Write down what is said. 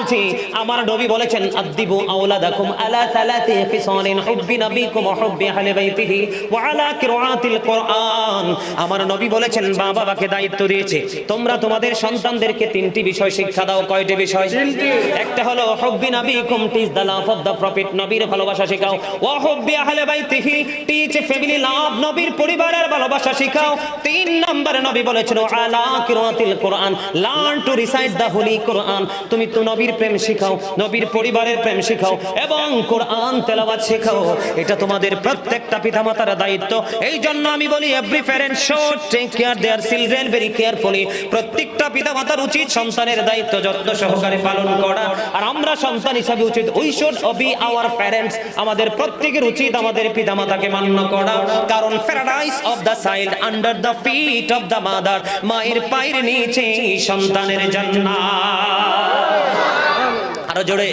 বলছি আমার নবী বলেছেন আদিবু আওলাদাকুম আলা সালাতি খিসালিন হুব্বি নবিকুম ওয়া হুব্বি আহলি বাইতিহি ওয়া আলা কিরাআতিল কুরআন। আমার নবী বলেছেন মা বাবাকে দায়িত্ব দিয়েছে তোমরা তোমাদের সন্তানদেরকে তিনটি বিষয় শিক্ষা দাও। কয়টি বিষয়? একটা হলো হুব্বি নবিকুম, teach the love of the prophet, নবীর ভালোবাসা শেখাও। ওয়া হুব্বি আহলি বাইতিহি, টিচ ফ্যামিলি লাভ, নবীর পরিবারের ভালোবাসা শেখাও। তিন নম্বরে নবী বলেছেন আলা কিরাআতিল কুরআন, learn to recite the holy Quran. তুমি তো নবীর প্রেম শেখাও, নবীর পরিবারের প্রেম শেখাও এবং কোরআন তেলাওয়াত শেখাও। এটা তোমাদের প্রত্যেকটা পিতামাতার দায়িত্ব। এই জন্য আমি বলি every parent should take care their children very carefully. প্রত্যেকটা পিতামাতার উচিত সন্তানের দায়িত্ব যত্ন সহকারে পালন করা। আর আমরা সন্তান হিসাবে উচিত we should be our parents, আমাদের প্রত্যেকের উচিত আমাদের পিতামাতাকে মান্য করা। কারণ paradise of the child under the feet of the mother, মায়ের পায়ের নিচে সন্তানের জান্নাত। আরো জোরে।